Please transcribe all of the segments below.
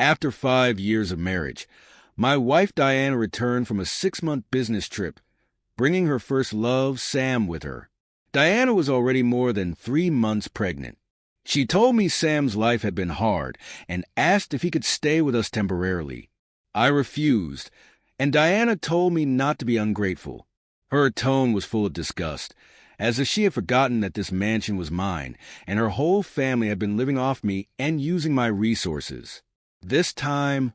After 5 years of marriage, my wife Diana returned from a 6-month business trip, bringing her first love, Sam, with her. Diana was already more than 3 months pregnant. She told me Sam's life had been hard and asked if he could stay with us temporarily. I refused, and Diana told me not to be ungrateful. Her tone was full of disgust, as if she had forgotten that this mansion was mine, and her whole family had been living off me and using my resources. This time,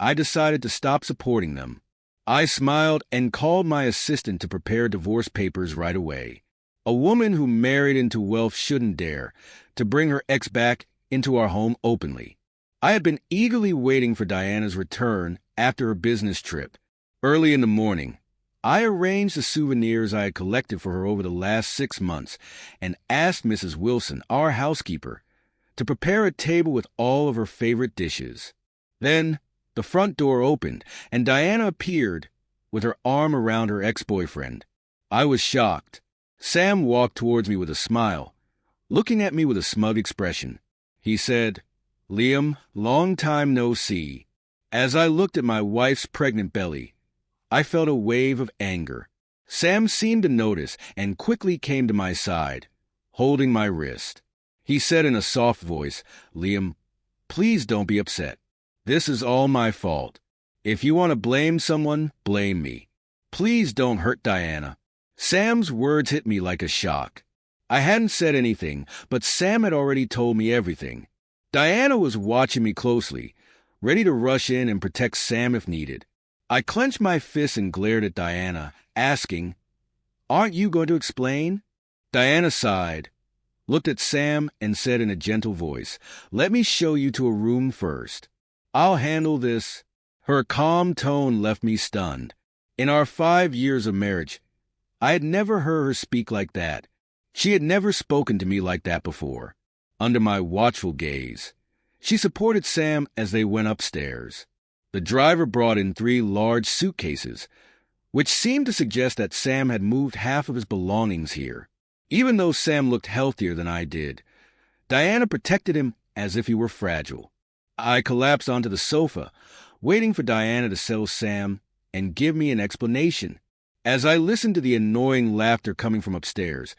I decided to stop supporting them. I smiled and called my assistant to prepare divorce papers right away. A woman who married into wealth shouldn't dare to bring her ex back into our home openly. I had been eagerly waiting for Diana's return after her business trip. Early in the morning, I arranged the souvenirs I had collected for her over the last 6 months and asked Mrs. Wilson, our housekeeper, to prepare a table with all of her favorite dishes. Then, the front door opened, and Diana appeared with her arm around her ex-boyfriend. I was shocked. Sam walked towards me with a smile, looking at me with a smug expression. He said, "Liam, long time no see." As I looked at my wife's pregnant belly, I felt a wave of anger. Sam seemed to notice and quickly came to my side, holding my wrist. He said in a soft voice, "Liam, please don't be upset. This is all my fault. If you want to blame someone, blame me. Please don't hurt Diana." Sam's words hit me like a shock. I hadn't said anything, but Sam had already told me everything. Diana was watching me closely, ready to rush in and protect Sam if needed. I clenched my fists and glared at Diana, asking, "Aren't you going to explain?" Diana sighed, looked at Sam, and said in a gentle voice, "Let me show you to a room first. I'll handle this." Her calm tone left me stunned. In our 5 years of marriage, I had never heard her speak like that. She had never spoken to me like that before. Under my watchful gaze, she supported Sam as they went upstairs. The driver brought in 3 large suitcases, which seemed to suggest that Sam had moved half of his belongings here. Even though Sam looked healthier than I did, Diana protected him as if he were fragile. I collapsed onto the sofa, waiting for Diana to settle Sam and give me an explanation. As I listened to the annoying laughter coming from upstairs,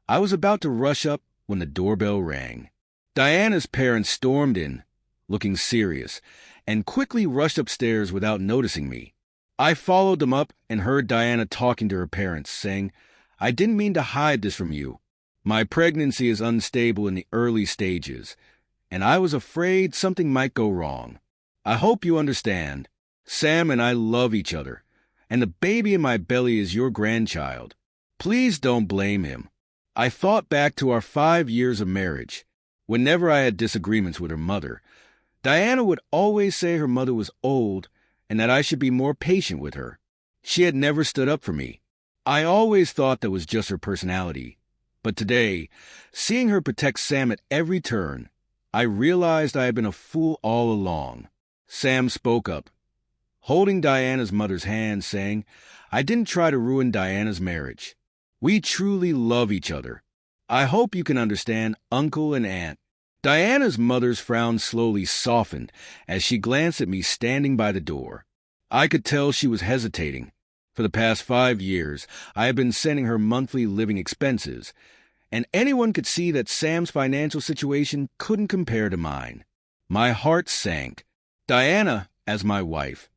I was about to rush up when the doorbell rang. Diana's parents stormed in, looking serious, and quickly rushed upstairs without noticing me. I followed them up and heard Diana talking to her parents, saying, "I didn't mean to hide this from you. My pregnancy is unstable in the early stages, and I was afraid something might go wrong. I hope you understand. Sam and I love each other, and the baby in my belly is your grandchild. Please don't blame him." I thought back to our 5 years of marriage. Whenever I had disagreements with her mother, Diana would always say her mother was old and that I should be more patient with her. She had never stood up for me. I always thought that was just her personality. But today, seeing her protect Sam at every turn, I realized I had been a fool all along. Sam spoke up, holding Diana's mother's hand, saying, "I didn't try to ruin Diana's marriage. We truly love each other. I hope you can understand Uncle and Aunt." Diana's mother's frown slowly softened as she glanced at me standing by the door. I could tell she was hesitating. For the past 5 years, I had been sending her monthly living expenses, and anyone could see that Sam's financial situation couldn't compare to mine. My heart sank. Diana, as my wife,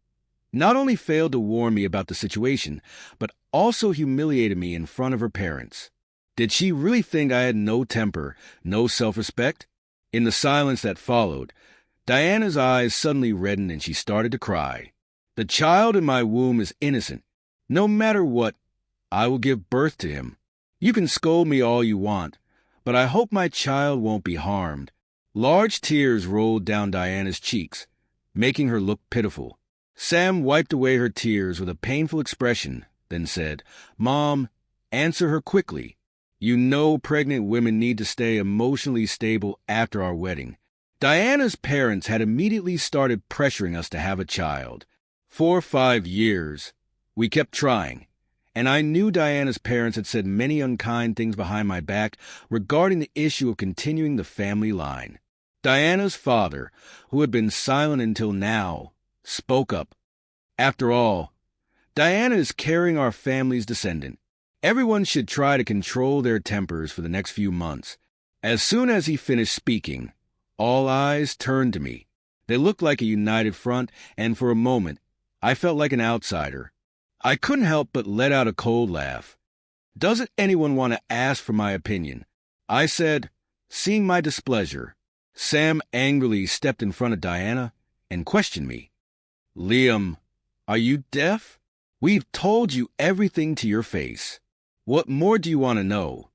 not only failed to warn me about the situation, but also humiliated me in front of her parents. Did she really think I had no temper, no self-respect? In the silence that followed, Diana's eyes suddenly reddened and she started to cry. "The child in my womb is innocent. No matter what, I will give birth to him. You can scold me all you want, but I hope my child won't be harmed." Large tears rolled down Diana's cheeks, making her look pitiful. Sam wiped away her tears with a painful expression, then said, "Mom, answer her quickly. You know pregnant women need to stay emotionally stable after our wedding." Diana's parents had immediately started pressuring us to have a child. For 5 years, we kept trying, and I knew Diana's parents had said many unkind things behind my back regarding the issue of continuing the family line. Diana's father, who had been silent until now, spoke up. After all, Diana is carrying our family's descendant. Everyone should try to control their tempers for the next few months. As soon as he finished speaking, all eyes turned to me. They looked like a united front, and for a moment, I felt like an outsider. I couldn't help but let out a cold laugh. Doesn't anyone want to ask for my opinion? I said, seeing my displeasure. Sam angrily stepped in front of Diana and questioned me. Liam, are you deaf? We've told you everything to your face. What more do you want to know?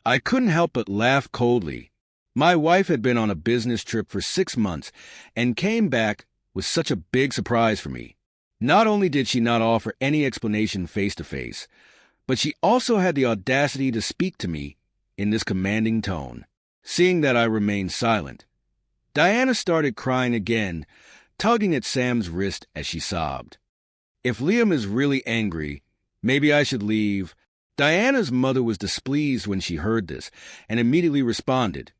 I couldn't help but laugh coldly. My wife had been on a business trip for 6 months and came back with such a big surprise for me. Not only did she not offer any explanation face to face, but she also had the audacity to speak to me in this commanding tone. Seeing that I remained silent, Diana started crying again, tugging at Sam's wrist as she sobbed. If Liam is really angry, maybe I should leave. Diana's mother was displeased when she heard this and immediately responded,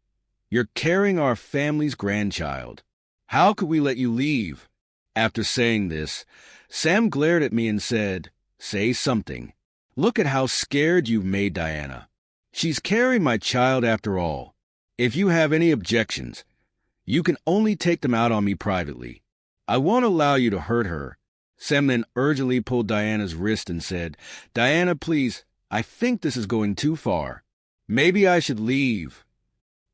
You're carrying our family's grandchild. How could we let you leave? After saying this, Sam glared at me and said, Say something. Look at how scared you've made Diana. She's carrying my child after all. If you have any objections, you can only take them out on me privately. I won't allow you to hurt her. Sam then urgently pulled Diana's wrist and said, Diana, please, I think this is going too far. Maybe I should leave.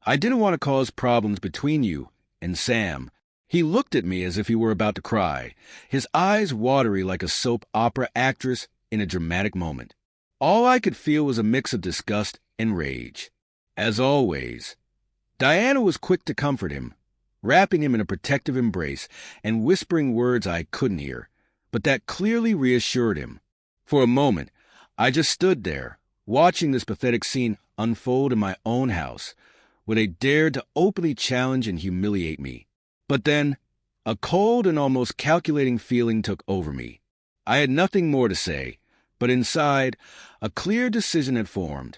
I didn't want to cause problems between you and Sam. He looked at me as if he were about to cry, his eyes watery like a soap opera actress in a dramatic moment. All I could feel was a mix of disgust and rage. As always, Diana was quick to comfort him, wrapping him in a protective embrace and whispering words I couldn't hear, but that clearly reassured him. For a moment, I just stood there, watching this pathetic scene unfold in my own house, where they dared to openly challenge and humiliate me. But then, a cold and almost calculating feeling took over me. I had nothing more to say, but inside, a clear decision had formed.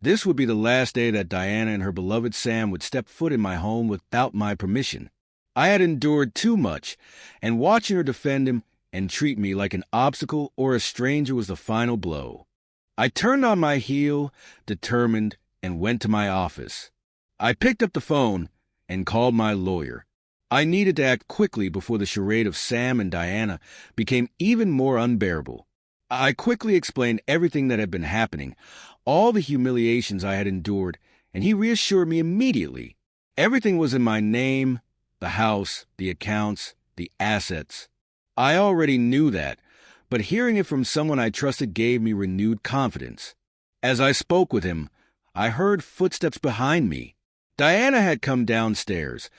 This would be the last day that Diana and her beloved Sam would step foot in my home without my permission. I had endured too much, and watching her defend him and treat me like an obstacle or a stranger was the final blow. I turned on my heel, determined, and went to my office. I picked up the phone and called my lawyer. I needed to act quickly before the charade of Sam and Diana became even more unbearable. I quickly explained everything that had been happening, all the humiliations I had endured, and he reassured me immediately. Everything was in my name, the house, the accounts, the assets. I already knew that, but hearing it from someone I trusted gave me renewed confidence. As I spoke with him, I heard footsteps behind me. Diana had come downstairs,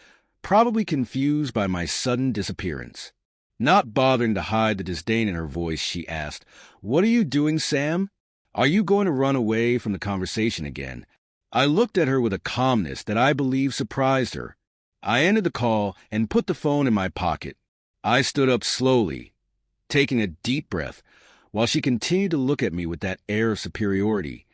probably confused by my sudden disappearance. Not bothering to hide the disdain in her voice, she asked, "What are you doing, Sam? Are you going to run away from the conversation again?" I looked at her with a calmness that I believe surprised her. I ended the call and put the phone in my pocket. I stood up slowly, taking a deep breath, while she continued to look at me with that air of superiority,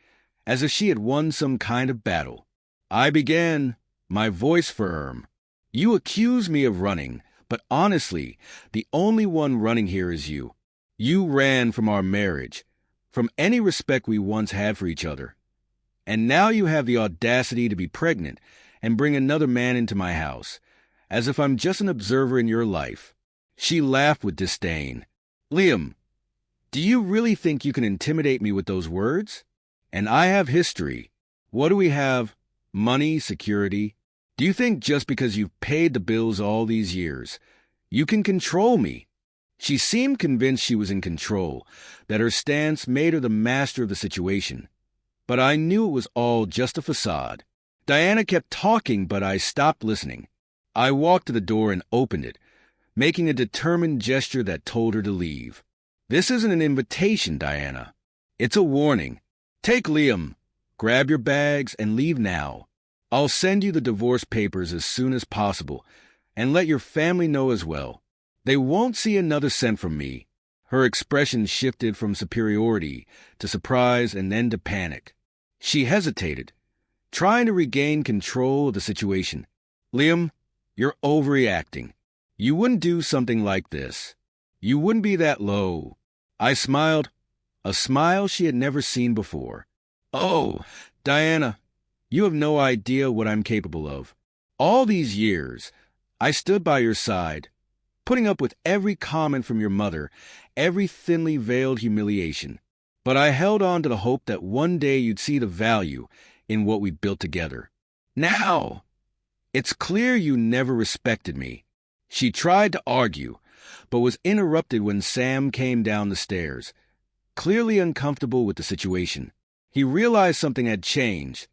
as if she had won some kind of battle. I began, my voice firm. "You accuse me of running, but honestly, the only one running here is you. You ran from our marriage, from any respect we once had for each other. And now you have the audacity to be pregnant and bring another man into my house, as if I'm just an observer in your life." She laughed with disdain. "Liam, do you really think you can intimidate me with those words? And I have history. What do we have? Money, security. Do you think just because you've paid the bills all these years, you can control me?" She seemed convinced she was in control, that her stance made her the master of the situation. But I knew it was all just a facade. Diana kept talking, but I stopped listening. I walked to the door and opened it, making a determined gesture that told her to leave. "This isn't an invitation, Diana. It's a warning. Take Liam, grab your bags, and leave now. I'll send you the divorce papers as soon as possible, and let your family know as well. They won't see another cent from me." Her expression shifted from superiority to surprise and then to panic. She hesitated, trying to regain control of the situation. Liam, you're overreacting. You wouldn't do something like this. You wouldn't be that low. I smiled, a smile she had never seen before. Oh, Diana, you have no idea what I'm capable of. All these years, I stood by your side, putting up with every comment from your mother, every thinly veiled humiliation. But I held on to the hope that one day you'd see the value in what we built together. Now, it's clear you never respected me. She tried to argue, but was interrupted when Sam came down the stairs, clearly uncomfortable with the situation. He realized something had changed.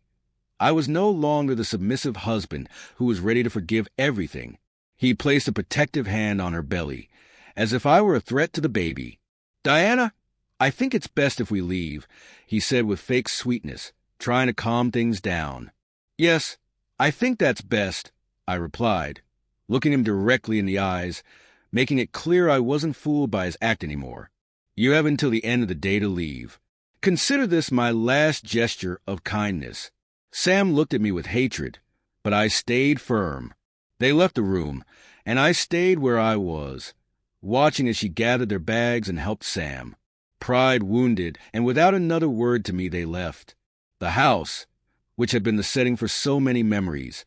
I was no longer the submissive husband who was ready to forgive everything. He placed a protective hand on her belly, as if I were a threat to the baby. Diana, I think it's best if we leave, he said with fake sweetness, trying to calm things down. Yes, I think that's best, I replied, looking him directly in the eyes, making it clear I wasn't fooled by his act anymore. You have until the end of the day to leave. Consider this my last gesture of kindness. Sam looked at me with hatred, but I stayed firm. They left the room, and I stayed where I was, watching as she gathered their bags and helped Sam. Pride wounded, and without another word to me they left. The house, which had been the setting for so many memories,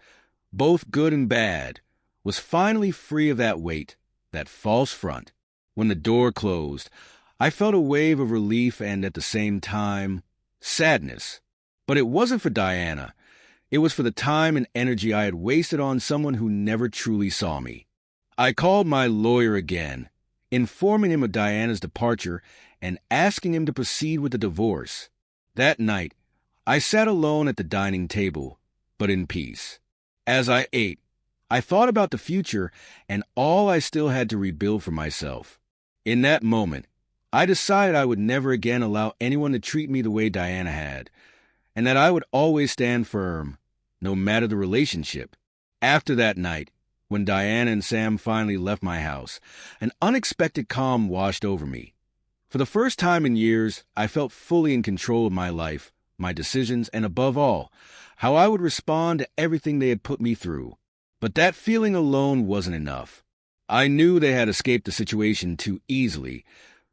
both good and bad, was finally free of that weight, that false front. When the door closed, I felt a wave of relief and, at the same time, sadness. But it wasn't for Diana. It was for the time and energy I had wasted on someone who never truly saw me. I called my lawyer again, informing him of Diana's departure and asking him to proceed with the divorce. That night, I sat alone at the dining table, but in peace. As I ate, I thought about the future and all I still had to rebuild for myself. In that moment, I decided I would never again allow anyone to treat me the way Diana had, and that I would always stand firm, no matter the relationship. After that night, when Diana and Sam finally left my house, an unexpected calm washed over me. For the first time in years, I felt fully in control of my life, my decisions, and above all, how I would respond to everything they had put me through. But that feeling alone wasn't enough. I knew they had escaped the situation too easily,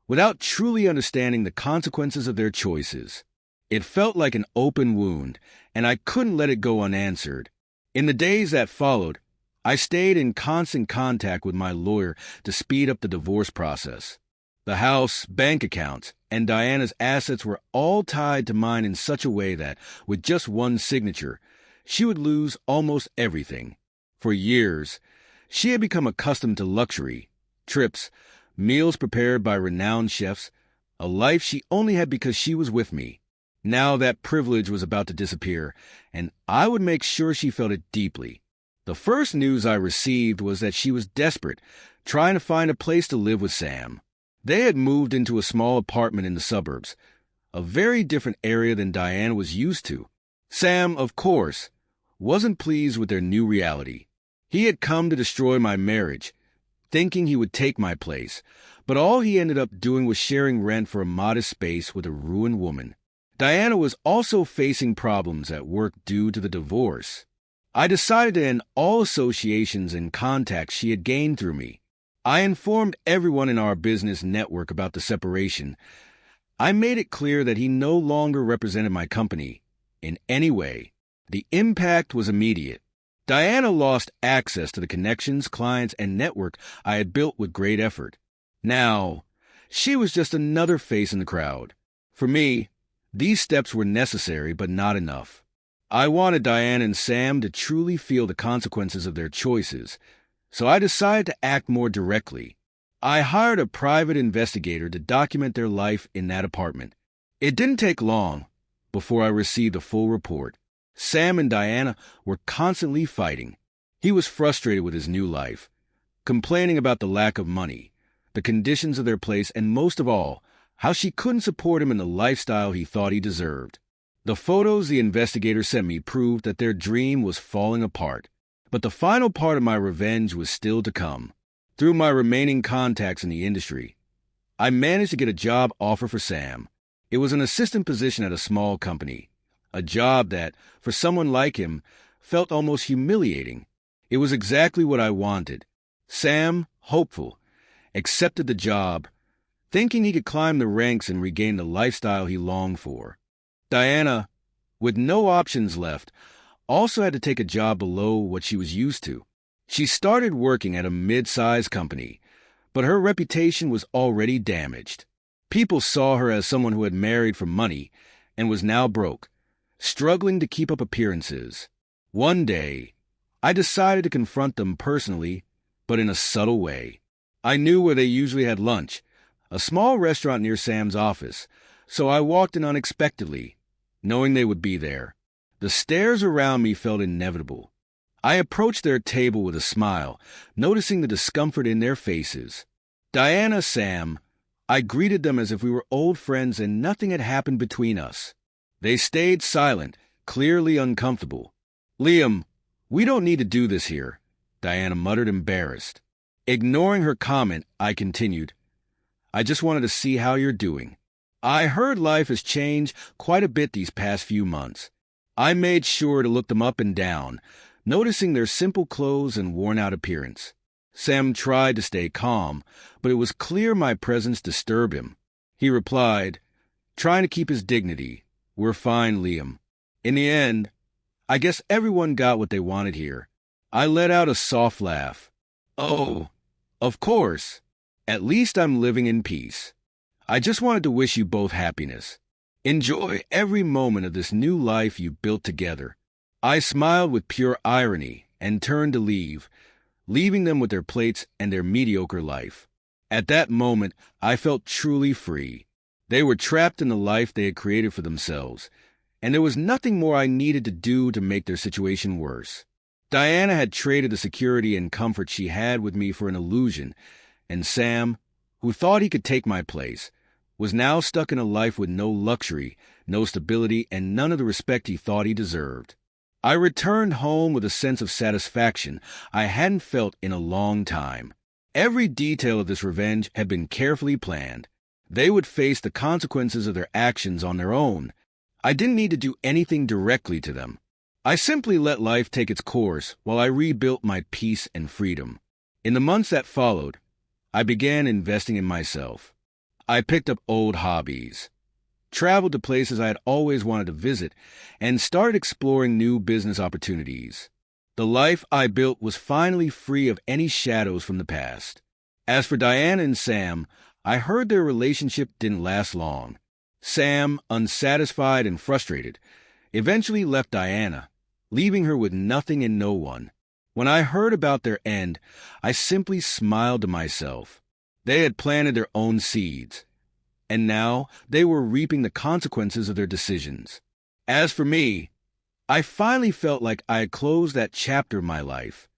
without truly understanding the consequences of their choices. It felt like an open wound, and I couldn't let it go unanswered. In the days that followed, I stayed in constant contact with my lawyer to speed up the divorce process. The house, bank accounts, and Diana's assets were all tied to mine in such a way that, with just one signature, she would lose almost everything. For years, she had become accustomed to luxury, trips, meals prepared by renowned chefs, a life she only had because she was with me. Now that privilege was about to disappear, and I would make sure she felt it deeply. The first news I received was that she was desperate, trying to find a place to live with Sam. They had moved into a small apartment in the suburbs, a very different area than Diana was used to. Sam, of course, wasn't pleased with their new reality. He had come to destroy my marriage, thinking he would take my place, but all he ended up doing was sharing rent for a modest space with a ruined woman. Diana was also facing problems at work due to the divorce. I decided to end all associations and contacts she had gained through me. I informed everyone in our business network about the separation. I made it clear that he no longer represented my company in any way. The impact was immediate. Diana lost access to the connections, clients, and network I had built with great effort. Now, she was just another face in the crowd. For me, these steps were necessary but not enough. I wanted Diana and Sam to truly feel the consequences of their choices, so I decided to act more directly. I hired a private investigator to document their life in that apartment. It didn't take long before I received a full report. Sam and Diana were constantly fighting. He was frustrated with his new life, complaining about the lack of money, the conditions of their place, and most of all, how she couldn't support him in the lifestyle he thought he deserved. The photos the investigator sent me proved that their dream was falling apart. But the final part of my revenge was still to come. Through my remaining contacts in the industry, I managed to get a job offer for Sam. It was an assistant position at a small company, a job that, for someone like him, felt almost humiliating. It was exactly what I wanted. Sam, hopeful, accepted the job, thinking he could climb the ranks and regain the lifestyle he longed for. Diana, with no options left, also had to take a job below what she was used to. She started working at a mid-sized company, but her reputation was already damaged. People saw her as someone who had married for money and was now broke, struggling to keep up appearances. One day, I decided to confront them personally, but in a subtle way. I knew where they usually had lunch, a small restaurant near Sam's office, so I walked in unexpectedly, knowing they would be there. The stares around me felt inevitable. I approached their table with a smile, noticing the discomfort in their faces. Diana, Sam, I greeted them as if we were old friends and nothing had happened between us. They stayed silent, clearly uncomfortable. Liam, we don't need to do this here, Diana muttered, embarrassed. Ignoring her comment, I continued, I just wanted to see how you're doing. I heard life has changed quite a bit these past few months. I made sure to look them up and down, noticing their simple clothes and worn-out appearance. Sam tried to stay calm, but it was clear my presence disturbed him. He replied, trying to keep his dignity, We're fine, Liam. In the end, I guess everyone got what they wanted here. I let out a soft laugh. Oh, of course. At least I'm living in peace. I just wanted to wish you both happiness. Enjoy every moment of this new life you built together. I smiled with pure irony and turned to leave, leaving them with their plates and their mediocre life. At that moment, I felt truly free. They were trapped in the life they had created for themselves, and there was nothing more I needed to do to make their situation worse. Diana had traded the security and comfort she had with me for an illusion, and Sam, who thought he could take my place, was now stuck in a life with no luxury, no stability, and none of the respect he thought he deserved. I returned home with a sense of satisfaction I hadn't felt in a long time. Every detail of this revenge had been carefully planned. They would face the consequences of their actions on their own. I didn't need to do anything directly to them. I simply let life take its course while I rebuilt my peace and freedom. In the months that followed, I began investing in myself. I picked up old hobbies, traveled to places I had always wanted to visit, and started exploring new business opportunities. The life I built was finally free of any shadows from the past. As for Diana and Sam, I heard their relationship didn't last long. Sam, unsatisfied and frustrated, eventually left Diana, leaving her with nothing and no one. When I heard about their end, I simply smiled to myself. They had planted their own seeds, and now they were reaping the consequences of their decisions. As for me, I finally felt like I had closed that chapter of my life.